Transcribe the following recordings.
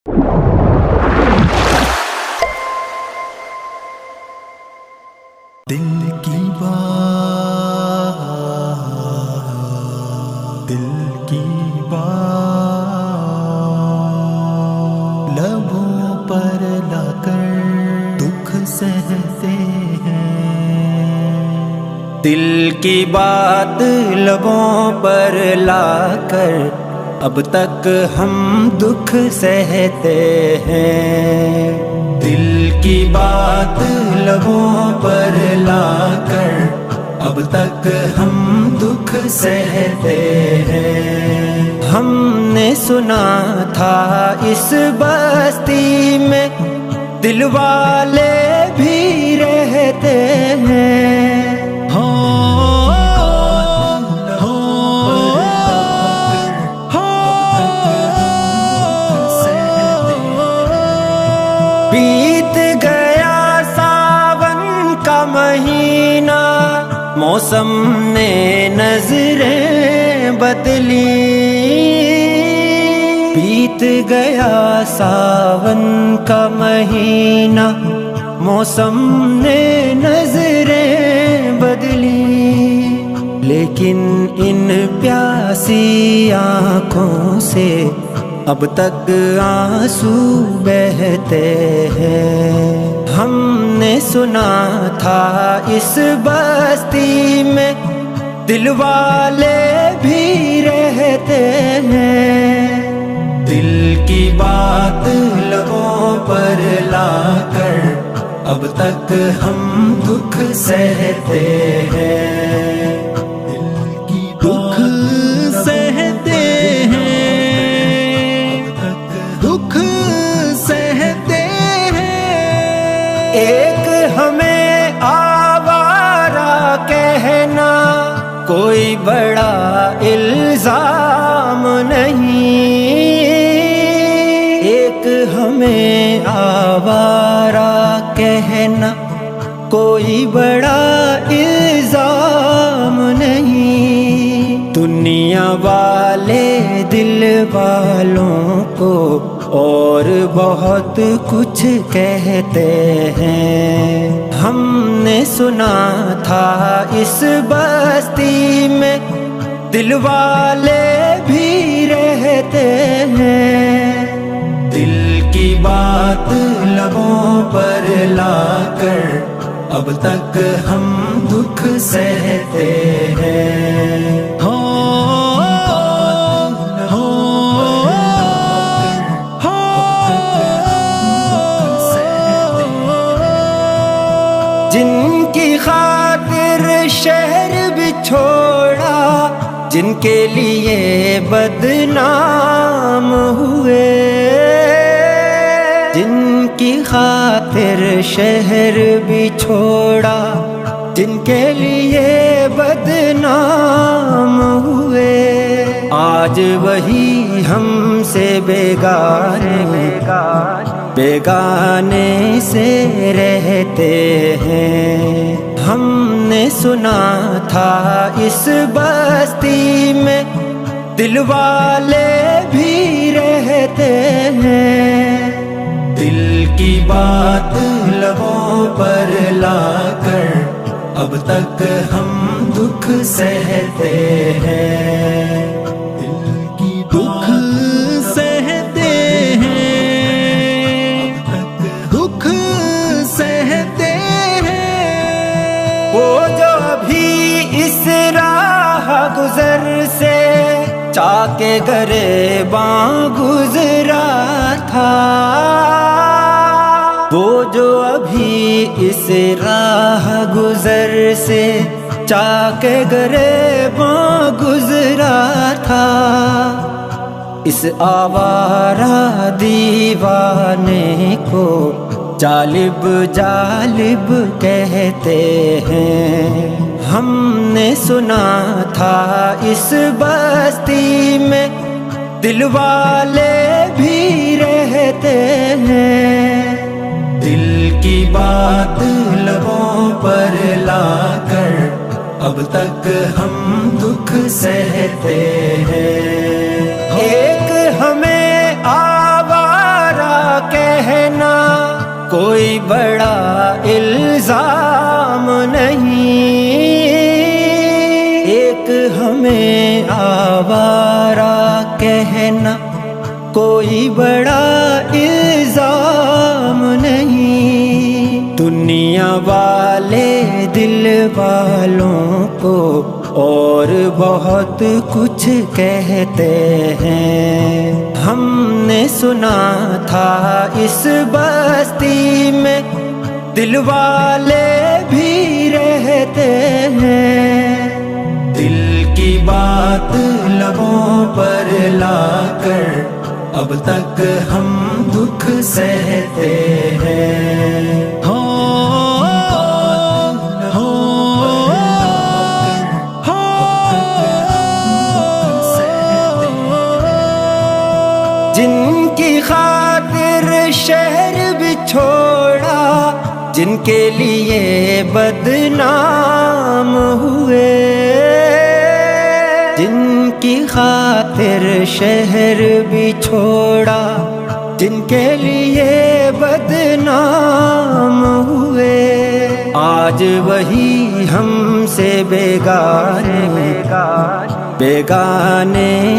दिल की बात, दिल की बात लबों पर लाकर दुख सहते हैं। दिल की बात लबों पर लाकर अब तक हम दुख सहते हैं। दिल की बात लबों पर लाकर अब तक हम दुख सहते हैं। हमने सुना था इस बस्ती में दिल वाले भी रहते हैं। बीत गया सावन का महीना, मौसम ने नजरें बदली। बीत गया सावन का महीना, मौसम ने नजरें बदली। लेकिन इन प्यासी आँखों से अब तक आंसू बहते हैं। हमने सुना था इस बस्ती में दिल वाले भी रहते हैं। दिल की बात लबों पर लाकर अब तक हम दुख सहते हैं। दुख सहते हैं, दुख सहते हैं। एक हमें आवारा कहना कोई बड़ा इल्जाम नहीं। एक हमें आवारा कहना कोई बड़ा इल्जाम नहीं। दुनिया वाले दिल वालों को और बहुत कुछ कहते हैं। हमने सुना था इस बस्ती में दिल वाले भी रहते हैं। दिल की बात लबों पर लाकर अब तक हम दुख सहते हैं। जिनकी खातिर शहर भी छोड़ा, जिनके लिए बदनाम हुए। जिनकी खातिर शहर भी छोड़ा, जिनके लिए बदनाम हुए। आज वही हमसे बेगाने से रहते हैं। हमने सुना था इस बस्ती में दिल वाले भी रहते हैं। दिल की बात लबों पर लाकर अब तक हम दुख सहते हैं। दुख सहते हैं, दुख सहते हैं। वो जो भी इस राह गुजर से चाके गरेबां गुजरा था, वो जो अभी इस राह गुजर से चाके गरेबां गुजरा था। इस आवारा दीवाने को जालिब जालिब कहते हैं। हमने सुना था इस बस्ती में दिल वाले भी रहते हैं। दिल की बात लबों पर लाकर अब तक हम दुख सहते हैं। एक हमें आवारा कोई बड़ा इल्जाम नहीं, एक हमें आवारा कहना कोई बड़ा इल्जाम नहीं। दुनिया वाले दिल वालों को और बहुत कुछ कहते हैं। हमने सुना था इस बस्ती में दिल वाले भी रहते हैं। दिल की बात लबों पर लाकर अब तक हम दुख सहते हैं। हो जिनकी खातिर शहर भी छोड़ा, जिनके लिए बदनाम हुए, जिनकी खातिर शहर भी छोड़ा, जिनके लिए बदनाम हुए, आज वही हमसे बेगाने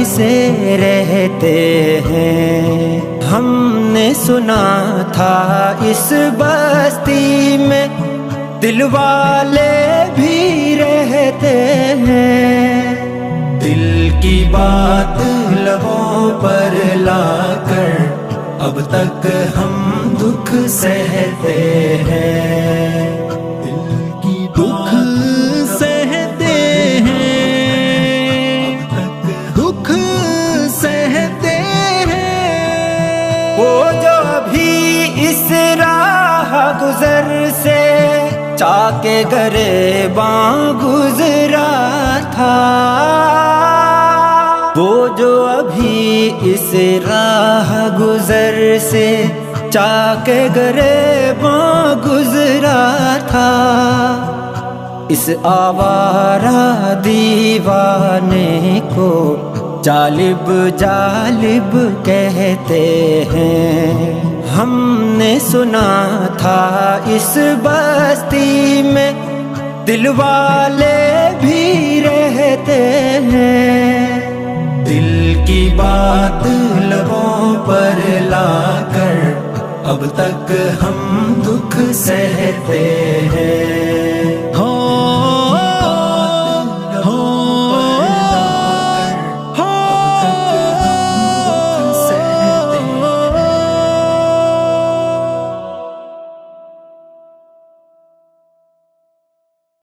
से रहते हैं। हमने सुना था इस बस्ती में दिल वाले भी रहते हैं। दिल की बात लबों पर लाकर अब तक हम दुख सहते हैं। दुख सहते हैं, दुख सहते हैं। वो जो भी इस राह गुजर से चाके गरेबां गुजरा था, वो जो अभी इस राह गुजर से चाके गरेबां गुजरा था, इस आवारा दीवाने को जालिब जालिब कहते हैं। हमने सुना था इस बस्ती में दिल वाले भी रहते हैं। दिल की बात लबों पर लाकर अब तक हम दुख सहते हैं।